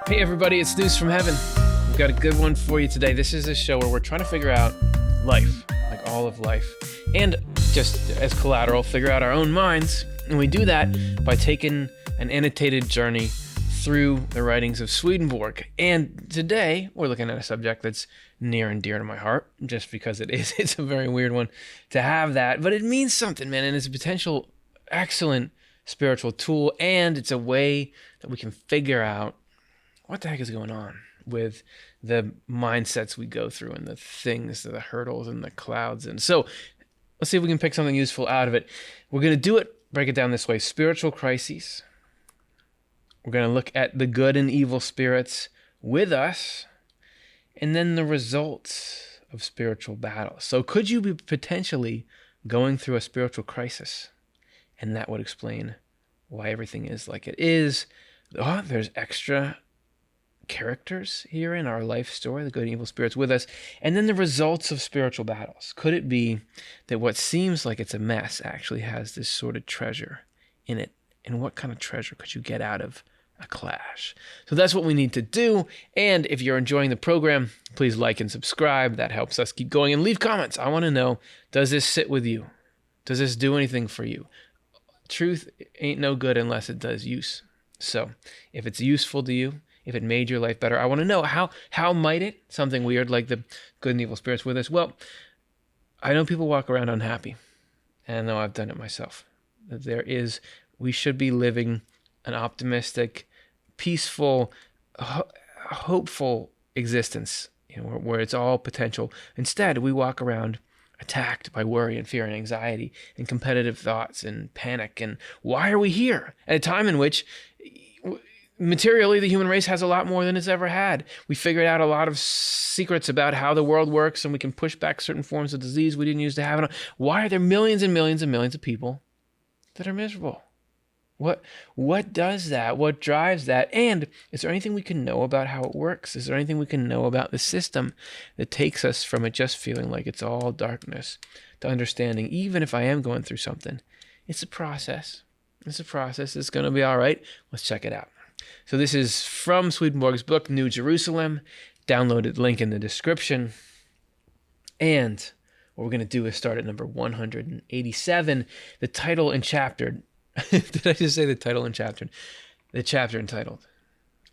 Hey everybody, it's News from Heaven. We've got a good one for you today. This is a show where we're trying to figure out life, like all of life, and just as collateral, figure out our own minds. And we do that by taking an annotated journey through the writings of Swedenborg. And today we're looking at a subject that's near and dear to my heart, just because it is. It's a very weird one to have that, but it means something, man, and it's a potential excellent spiritual tool, and it's a way that we can figure out what the heck is going on with the mindsets we go through and the things, the hurdles and the clouds. And so let's see if we can pick something useful out of it. We're going to do it, break it down this way: spiritual crises. We're going to look at the good and evil spirits with us, and then the results of spiritual battles. So could you be potentially going through a spiritual crisis? And that would explain why everything is like it is. Oh, there's extra characters here in our life story, the good and evil spirits with us, and then the results of spiritual battles. Could it be that what seems like it's a mess actually has this sort of treasure in it? And what kind of treasure could you get out of a clash? So that's what we need to do. And if you're enjoying the program, please like and subscribe. That helps us keep going. And leave comments. I want to know, does this sit with you? Does this do anything for you? Truth ain't no good unless it does use. So if it's useful to you, if it made your life better, I want to know how might it, something weird like the good and evil spirits with us. Well, I know people walk around unhappy, and I know I've done it myself. We should be living an optimistic, peaceful, hopeful existence, where it's all potential. Instead, we walk around attacked by worry and fear and anxiety and competitive thoughts and panic. And why are we here at a time in which materially, the human race has a lot more than it's ever had? We figured out a lot of secrets about how the world works, and we can push back certain forms of disease we didn't used to have. Why are there millions and millions and millions of people that are miserable? What does that? What drives that? And is there anything we can know about how it works? Is there anything we can know about the system that takes us from it just feeling like it's all darkness to understanding, even if I am going through something, it's a process. It's a process. It's going to be all right. Let's check it out. So this is from Swedenborg's book, New Jerusalem. Downloaded link in the description. And what we're going to do is start at number 187. The title and chapter. Did I just say the title and chapter? The chapter entitled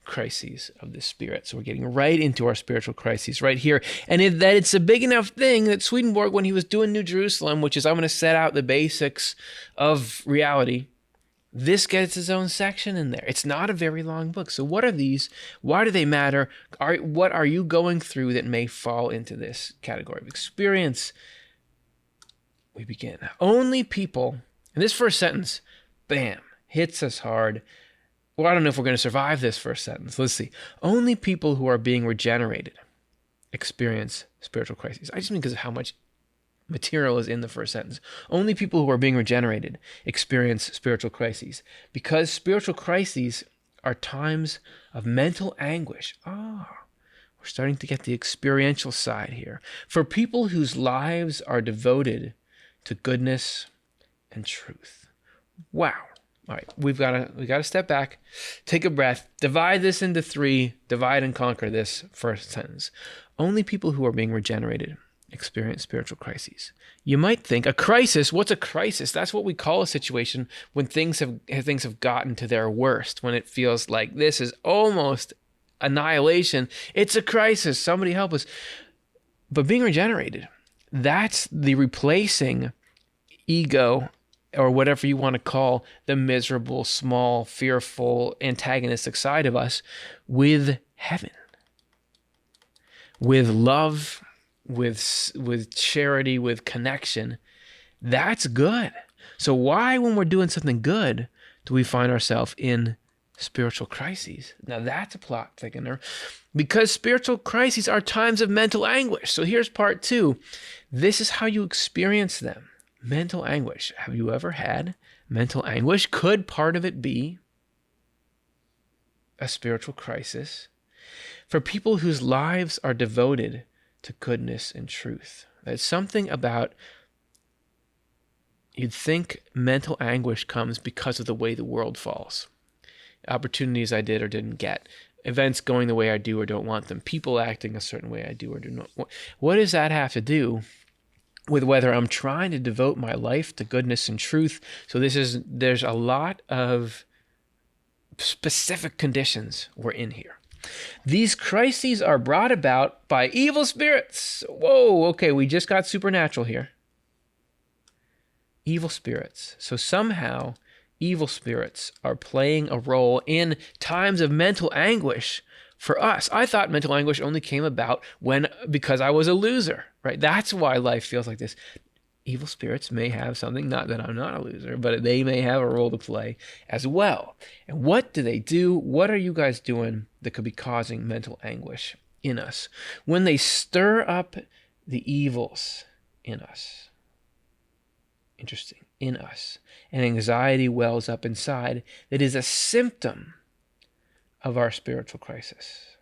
Crises of the Spirit. So we're getting right into our spiritual crises right here. And it's a big enough thing that Swedenborg, when he was doing New Jerusalem, which is I'm going to set out the basics of reality, this gets its own section in there. It's not a very long book. So what are these? Why do they matter? What are you going through that may fall into this category of experience? We begin. Only people, and this first sentence, bam, hits us hard. Well, I don't know if we're going to survive this first sentence. Let's see. Only people who are being regenerated experience spiritual crises. I just mean because of how much material is in the first sentence. Only people who are being regenerated experience spiritual crises, because spiritual crises are times of mental anguish. We're starting to get the experiential side here. For people whose lives are devoted to goodness and truth. Wow. All right, we got to step back, take a breath, divide this into three, divide and conquer this first sentence. Only people who are being regenerated experience spiritual crises. You might think, a crisis, what's a crisis? That's what we call a situation when things have gotten to their worst, when it feels like this is almost annihilation. It's a crisis. Somebody help us. But being regenerated, that's the replacing ego, or whatever you want to call the miserable, small, fearful, antagonistic side of us, with heaven, with love, with charity, with connection. That's good. So why, when we're doing something good, do we find ourselves in spiritual crises? Now that's a plot thickener, because spiritual crises are times of mental anguish. So here's part two. This is how you experience them. Mental anguish. Have you ever had mental anguish? Could part of it be a spiritual crisis? For people whose lives are devoted to goodness and truth. There's something about, you'd think mental anguish comes because of the way the world falls. Opportunities I did or didn't get. events going the way I do or don't want them, people acting a certain way I do or do not. What does that have to do with whether I'm trying to devote my life to goodness and truth? So there's a lot of specific conditions we're in here. These crises are brought about by evil spirits. Whoa, okay, we just got supernatural here. Evil spirits. So somehow evil spirits are playing a role in times of mental anguish for us. I thought mental anguish only came about because I was a loser, right? That's why life feels like this. Evil spirits may have something, not that I'm not a loser, but they may have a role to play as well. And what do they do? What are you guys doing that could be causing mental anguish in us? When they stir up the evils in us, interesting, in us, and anxiety wells up inside, that is a symptom of our spiritual crisis.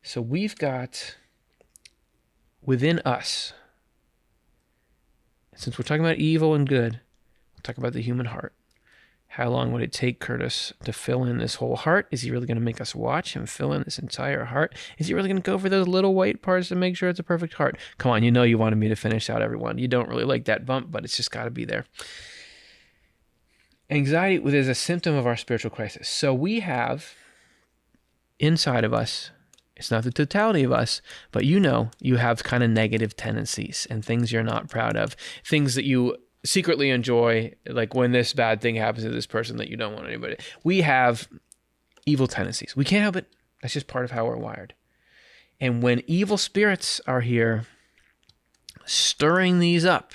So we've got within us, since we're talking about evil and good, we'll talk about the human heart. How long would it take Curtis to fill in this whole heart? Is he really going to make us watch him fill in this entire heart? Is he really going to go for those little white parts to make sure it's a perfect heart? Come on, you know you wanted me to finish out everyone. You don't really like that bump, but it's just got to be there. Anxiety is a symptom of our spiritual crisis. So we have inside of us, it's not the totality of us, but you have kind of negative tendencies and things you're not proud of, things that you secretly enjoy, like when this bad thing happens to this person that you don't want anybody. We have evil tendencies. We can't help it. That's just part of how we're wired. And when evil spirits are here stirring these up,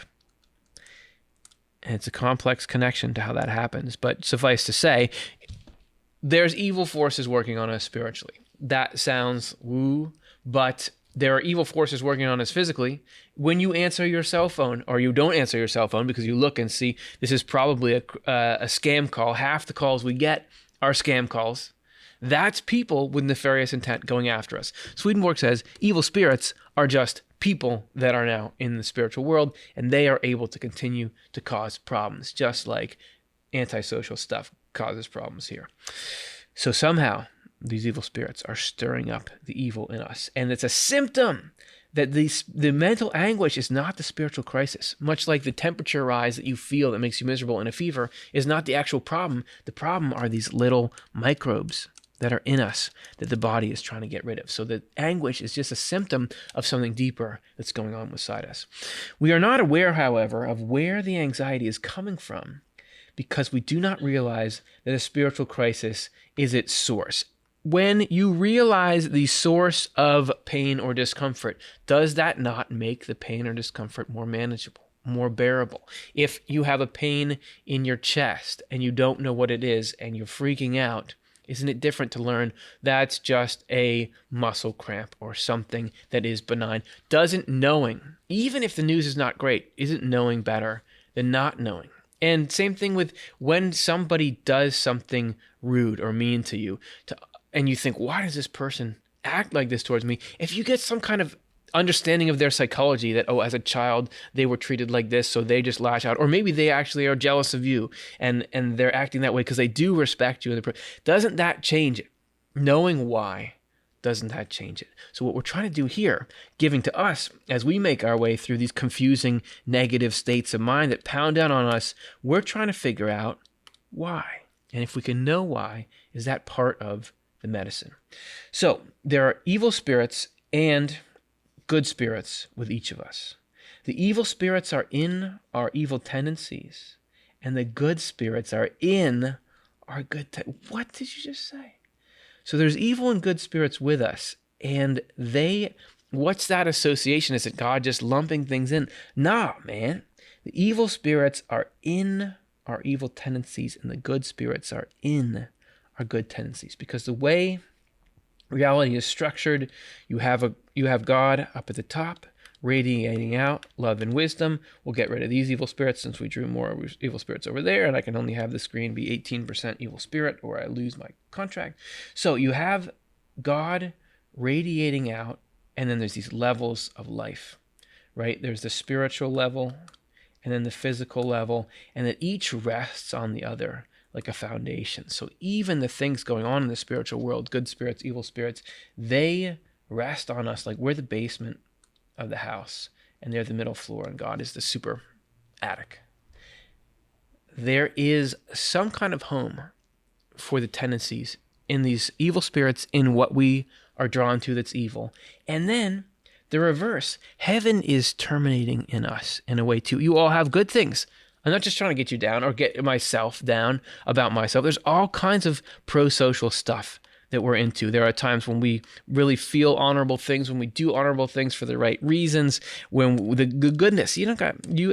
and it's a complex connection to how that happens, but suffice to say, there's evil forces working on us spiritually. That sounds woo, but there are evil forces working on us physically. When you answer your cell phone, or you don't answer your cell phone because you look and see this is probably a scam call, half the calls we get are scam calls. That's people with nefarious intent going after us. Swedenborg says evil spirits are just people that are now in the spiritual world, and they are able to continue to cause problems, just like antisocial stuff causes problems here. So somehow, these evil spirits are stirring up the evil in us. And it's a symptom that the mental anguish is not the spiritual crisis. Much like the temperature rise that you feel that makes you miserable in a fever is not the actual problem. The problem are these little microbes that are in us that the body is trying to get rid of. So the anguish is just a symptom of something deeper that's going on inside us. We are not aware, however, of where the anxiety is coming from because we do not realize that a spiritual crisis is its source. When you realize the source of pain or discomfort, does that not make the pain or discomfort more manageable, more bearable? If you have a pain in your chest and you don't know what it is and you're freaking out, isn't it different to learn that's just a muscle cramp or something that is benign? Doesn't knowing, even if the news is not great, isn't knowing better than not knowing? And same thing with when somebody does something rude or mean to you, and you think, why does this person act like this towards me? If you get some kind of understanding of their psychology that, as a child, they were treated like this, so they just lash out. Or maybe they actually are jealous of you and they're acting that way because they do respect you. Doesn't that change it? Knowing why, doesn't that change it? So what we're trying to do here, giving to us, as we make our way through these confusing negative states of mind that pound down on us, we're trying to figure out why. And if we can know why, is that part of the medicine? So there are evil spirits and good spirits with each of us. The evil spirits are in our evil tendencies, and the good spirits are in our good. What did you just say? So there's evil and good spirits with us, and what's that association? Is it God just lumping things in? Nah, man. The evil spirits are in our evil tendencies, and the good spirits are in our good tendencies, because the way reality is structured, you have God up at the top, radiating out love and wisdom. We'll get rid of these evil spirits since we drew more evil spirits over there, and I can only have the screen be 18% evil spirit or I lose my contract. So you have God radiating out, and then there's these levels of life, right? There's the spiritual level and then the physical level, and that each rests on the other, like a foundation. So even the things going on in the spiritual world, good spirits, evil spirits, they rest on us like we're the basement of the house and they're the middle floor and God is the super attic. There is some kind of home for the tendencies in these evil spirits, in what we are drawn to that's evil. And then the reverse, heaven is terminating in us in a way too. You all have good things. I'm not just trying to get you down or get myself down about myself. There's all kinds of pro-social stuff that we're into. There are times when we really feel honorable things, when we do honorable things for the right reasons, when the goodness,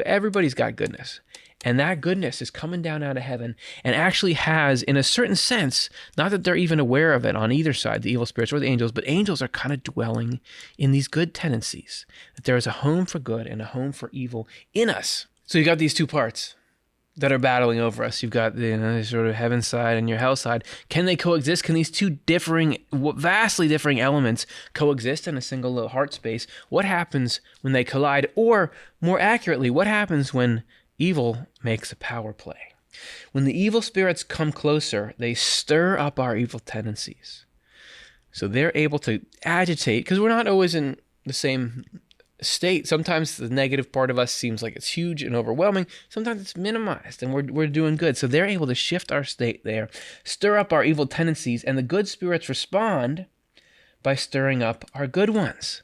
everybody's got goodness. And that goodness is coming down out of heaven and actually has, in a certain sense, not that they're even aware of it on either side, the evil spirits or the angels, but angels are kind of dwelling in these good tendencies, that there is a home for good and a home for evil in us. So you got these two parts that are battling over us. You've got the sort of heaven side and your hell side. Can they coexist? Can these two vastly differing elements coexist in a single little heart space? What happens when they collide? Or more accurately, what happens when evil makes a power play? When the evil spirits come closer, they stir up our evil tendencies. So they're able to agitate, because we're not always in the same state. Sometimes the negative part of us seems like it's huge and overwhelming. Sometimes it's minimized and we're doing good. So they're able to shift our state there, stir up our evil tendencies, and the good spirits respond by stirring up our good ones.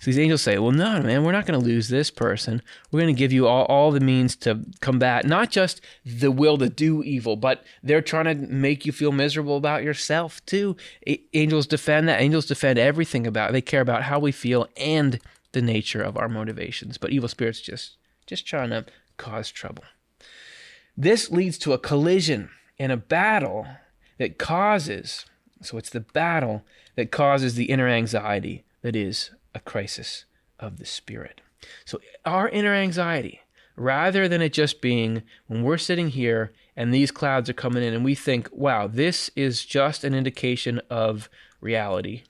So these angels say, well, no, man, we're not going to lose this person. We're going to give you all the means to combat, not just the will to do evil, but they're trying to make you feel miserable about yourself too. Angels defend that. Angels defend everything about it. They care about how we feel and the nature of our motivations, but evil spirits just trying to cause trouble. This leads to a collision and a battle that causes, so it's the battle that causes the inner anxiety that is a crisis of the spirit. So our inner anxiety, rather than it just being when we're sitting here and these clouds are coming in and we think, wow, this is just an indication of reality,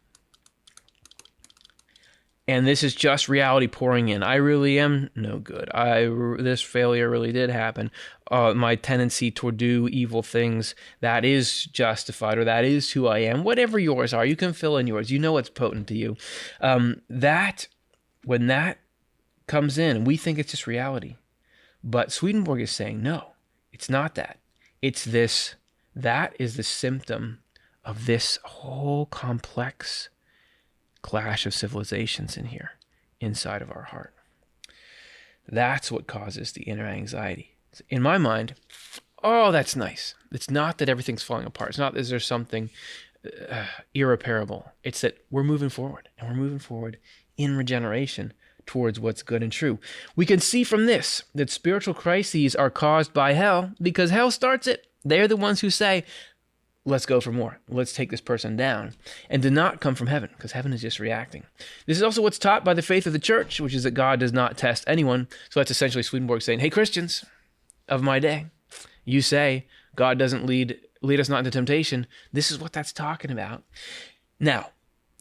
and this is just reality pouring in. I really am no good. This failure really did happen. My tendency to do evil things, that is justified, or that is who I am. Whatever yours are, you can fill in yours. You know what's potent to you. When that comes in, we think it's just reality. But Swedenborg is saying, no, it's not that. It's this. That is the symptom of this whole complex clash of civilizations in here, inside of our heart. That's what causes the inner anxiety. In my mind, oh, that's nice. It's not that everything's falling apart. It's not that there's something irreparable. It's that we're moving forward, and we're moving forward in regeneration towards what's good and true. We can see from this that spiritual crises are caused by hell because hell starts it. They're the ones who say, let's go for more. Let's take this person down. And do not come from heaven, because heaven is just reacting. This is also what's taught by the faith of the church, which is that God does not test anyone. So that's essentially Swedenborg saying, hey, Christians of my day, you say God doesn't lead us not into temptation. This is what that's talking about. Now,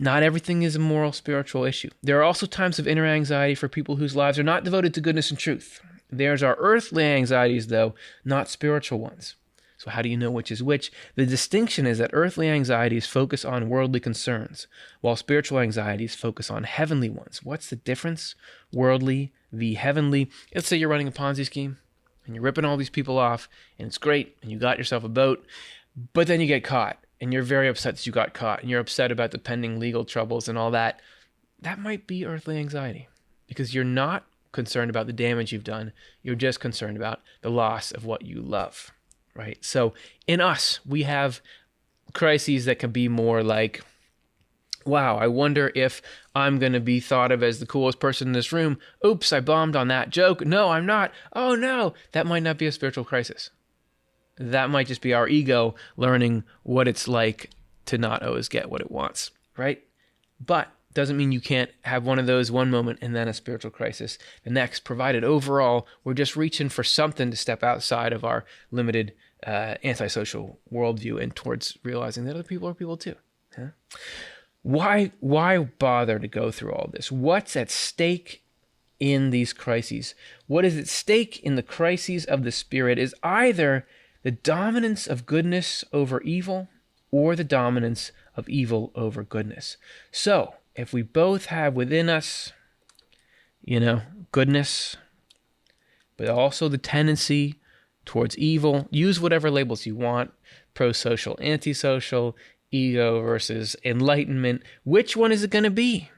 not everything is a moral, spiritual issue. There are also times of inner anxiety for people whose lives are not devoted to goodness and truth. There's our earthly anxieties, though, not spiritual ones. So how do you know which is which? The distinction is that earthly anxieties focus on worldly concerns, while spiritual anxieties focus on heavenly ones. What's the difference? Worldly v. heavenly. Let's say you're running a Ponzi scheme, and you're ripping all these people off, and it's great, and you got yourself a boat, but then you get caught, and you're very upset that you got caught, and you're upset about the pending legal troubles and all that. That might be earthly anxiety, because you're not concerned about the damage you've done. You're just concerned about the loss of what you love. Right? So in us, we have crises that can be more like, wow, I wonder if I'm going to be thought of as the coolest person in this room. Oops, I bombed on that joke. No, I'm not. Oh no, that might not be a spiritual crisis. That might just be our ego learning what it's like to not always get what it wants, right? But doesn't mean you can't have one of those one moment and then a spiritual crisis the next, provided overall we're just reaching for something to step outside of our limited antisocial worldview and towards realizing that other people are people too. Huh? Why bother to go through all this? What's at stake in these crises? What is at stake in the crises of the spirit is either the dominance of goodness over evil or the dominance of evil over goodness. So if we both have within us, goodness, but also the tendency towards evil, use whatever labels you want, pro-social, antisocial, ego versus enlightenment, which one is it going to be?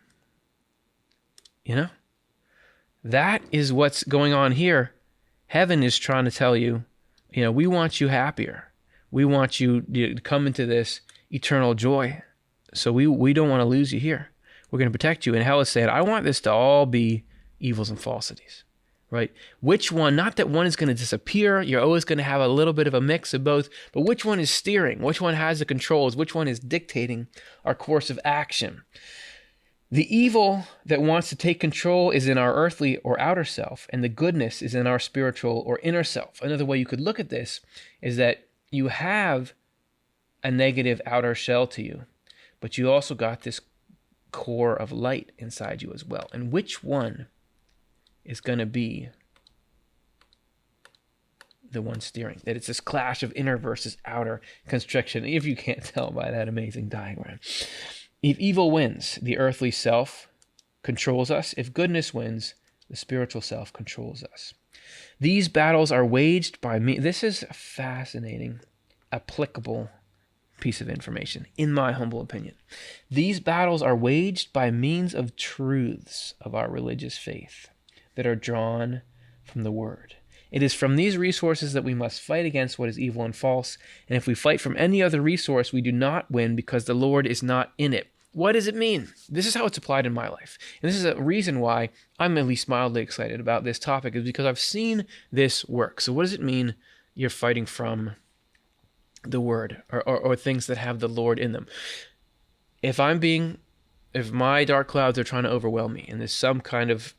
That is what's going on here. Heaven is trying to tell you, we want you happier. We want you to come into this eternal joy. So we don't want to lose you here. We're going to protect you. And hell is saying, I want this to all be evils and falsities, right? Which one, not that one is going to disappear. You're always going to have a little bit of a mix of both, but which one is steering? Which one has the controls? Which one is dictating our course of action? The evil that wants to take control is in our earthly or outer self, and the goodness is in our spiritual or inner self. Another way you could look at this is that you have a negative outer shell to you, but you also got this core of light inside you as well. And which one is going to be the one steering? That it's this clash of inner versus outer constriction, if you can't tell by that amazing diagram. If evil wins, the earthly self controls us. If goodness wins, the spiritual self controls us. These battles are waged by me. This is a fascinating, applicable piece of information, in my humble opinion. These battles are waged by means of truths of our religious faith that are drawn from the Word. It is from these resources that we must fight against what is evil and false, and if we fight from any other resource, we do not win because the Lord is not in it. What does it mean? This is how it's applied in my life. And this is a reason why I'm at least mildly excited about this topic, is because I've seen this work. So what does it mean you're fighting from the Word or things that have the Lord in them? If my dark clouds are trying to overwhelm me and there's some kind of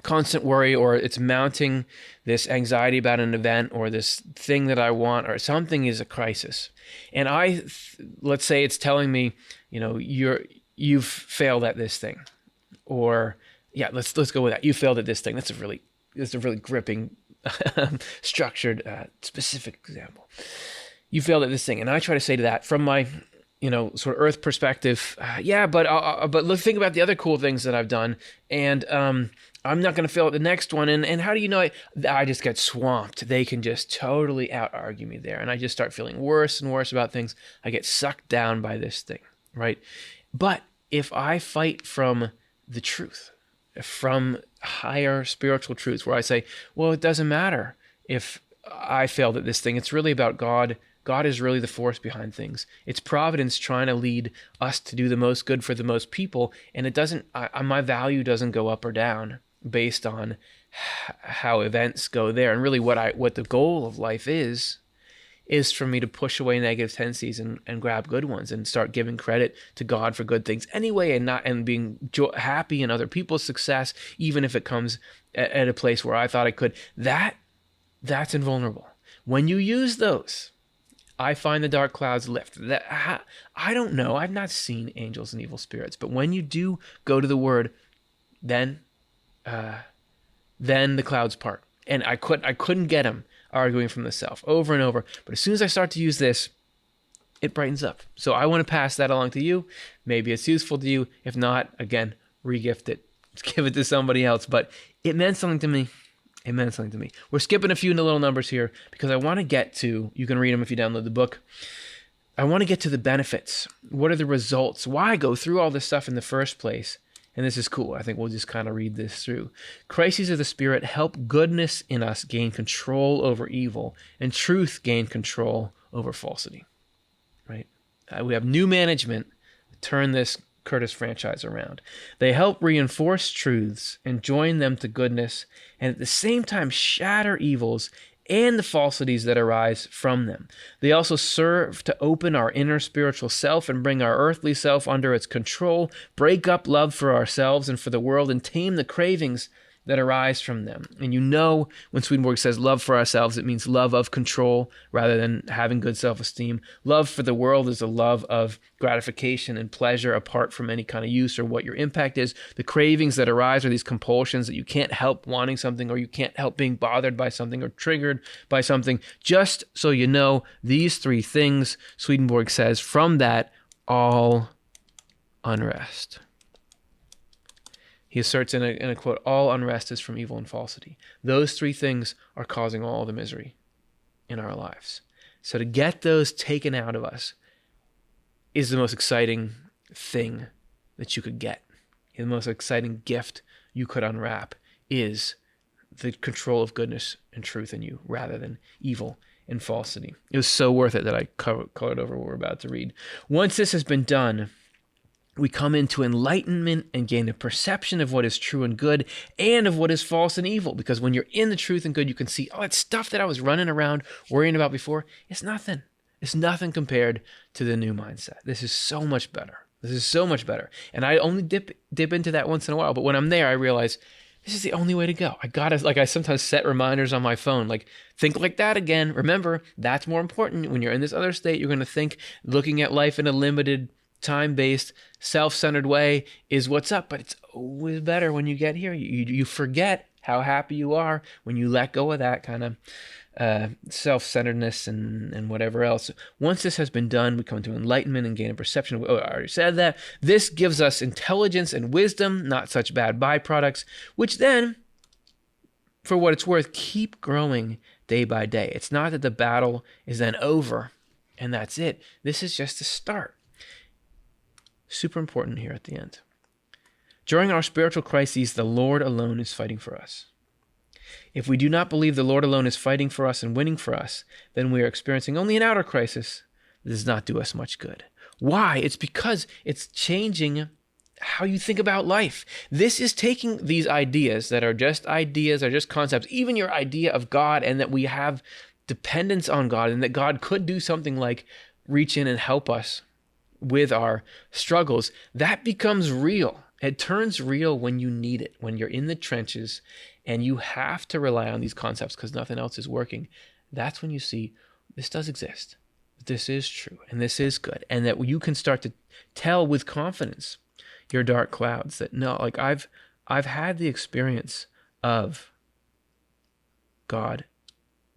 constant worry, or it's mounting this anxiety about an event or this thing that I want, or something is a crisis, and let's say it's telling me, you've failed at this thing, or let's go with that. You failed at this thing. That's a really gripping, structured, specific example. You failed at this thing, and I try to say to that from my sort of earth perspective, but look, think about the other cool things that I've done, and I'm not going to fail at the next one. And how do you know I just get swamped? They can just totally out-argue me there, and I just start feeling worse and worse about things. I get sucked down by this thing, right? But if I fight from the truth, from higher spiritual truths, where I say, well, it doesn't matter if I failed at this thing. It's really about God. God is really the force behind things. It's providence trying to lead us to do the most good for the most people, and it doesn't. My value doesn't go up or down based on how events go there. And really, what the goal of life is for me to push away negative tendencies and grab good ones, and start giving credit to God for good things anyway, and being happy in other people's success, even if it comes at a place where I thought I could. That's invulnerable. When you use those, I find the dark clouds lift. I don't know. I've not seen angels and evil spirits, but when you do go to the Word, then the clouds part. And I couldn't get them arguing from the self over and over. But as soon as I start to use this, it brightens up. So I want to pass that along to you. Maybe it's useful to you. If not, again, re-gift it. Give it to somebody else. But it meant something to me. It meant something to me. We're skipping a few little numbers here because I want to get to, you can read them if you download the book. I want to get to the benefits. What are the results? Why go through all this stuff in the first place? And this is cool. I think we'll just kind of read this through. Crises of the Spirit help goodness in us gain control over evil, and truth gain control over falsity. Right? We have new management to turn this Curtis franchise around. They help reinforce truths and join them to goodness, and at the same time shatter evils and the falsities that arise from them. They also serve to open our inner spiritual self and bring our earthly self under its control, break up love for ourselves and for the world, and tame the cravings that arise from them. And you know when Swedenborg says love for ourselves, it means love of control rather than having good self-esteem. Love for the world is a love of gratification and pleasure apart from any kind of use or what your impact is. The cravings that arise are these compulsions that you can't help wanting something, or you can't help being bothered by something or triggered by something. Just so you know, these three things, Swedenborg says, from that all unrest. He asserts in a quote, all unrest is from evil and falsity. Those three things are causing all the misery in our lives. So to get those taken out of us is the most exciting thing that you could get. The most exciting gift you could unwrap is the control of goodness and truth in you rather than evil and falsity. It was so worth it that I colored over what we're about to read. Once this has been done, we come into enlightenment and gain a perception of what is true and good and of what is false and evil. Because when you're in the truth and good, you can see, oh, that stuff that I was running around worrying about before, it's nothing. It's nothing compared to the new mindset. This is so much better. This is so much better. And I only dip into that once in a while. But when I'm there, I realize this is the only way to go. I sometimes set reminders on my phone, like, think like that again. Remember, that's more important. When you're in this other state, you're going to think looking at life in a limited, time-based, self-centered way is what's up. But it's always better when you get here. You forget how happy you are when you let go of that kind of self-centeredness and whatever else. Once this has been done, we come to enlightenment and gain a perception of, I already said that. This gives us intelligence and wisdom, not such bad byproducts, which then, for what it's worth, keep growing day by day. It's not that the battle is then over and that's it. This is just the start. Super important here at the end. During our spiritual crises, the Lord alone is fighting for us. If we do not believe the Lord alone is fighting for us and winning for us, then we are experiencing only an outer crisis that does not do us much good. Why? It's because it's changing how you think about life. This is taking these ideas that are just ideas, are just concepts, even your idea of God, and that we have dependence on God, and that God could do something like reach in and help us with our struggles. That becomes real. It turns real when you need it, when you're in the trenches and you have to rely on these concepts because nothing else is working. That's when you see this does exist. This is true and this is good. And that you can start to tell with confidence your dark clouds that no, like I've had the experience of God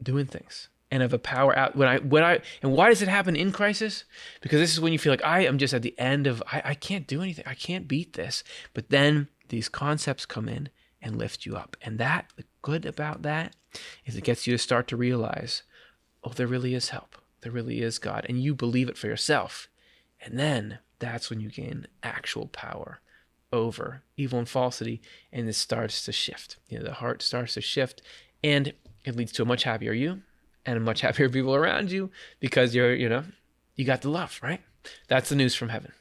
doing things and of a power out and why does it happen in crisis? Because this is when you feel like I am just at the end of, I can't do anything. I can't beat this. But then these concepts come in and lift you up. And the good about that is it gets you to start to realize, oh, there really is help. There really is God. And you believe it for yourself. And then that's when you gain actual power over evil and falsity. And it starts to shift. The heart starts to shift and it leads to a much happier you and much happier people around you because you got the love, right? That's the news from heaven.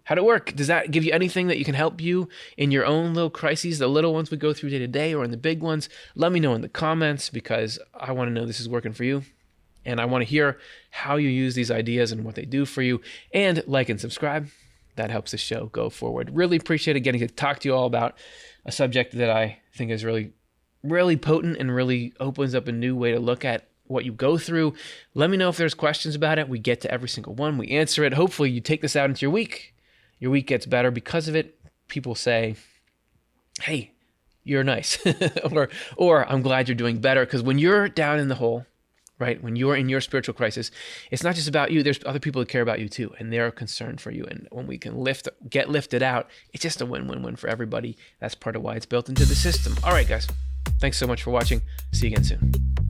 How'd it work? Does that give you anything that you can help you in your own little crises, the little ones we go through day to day or in the big ones? Let me know in the comments because I want to know this is working for you. And I want to hear how you use these ideas and what they do for you. And like and subscribe. That helps the show go forward. Really appreciate getting to talk to you all about a subject that I think is really, really potent and really opens up a new way to look at what you go through. Let me know if there's questions about it. We get to every single one. We answer it. Hopefully you take this out into your week. Your week gets better because of it. People say, hey, you're nice. or I'm glad you're doing better. Because when you're down in the hole, right? When you're in your spiritual crisis, it's not just about you. There's other people that care about you too. And they're concerned for you. And when we can get lifted out, it's just a win-win-win for everybody. That's part of why it's built into the system. All right, guys. Thanks so much for watching. See you again soon.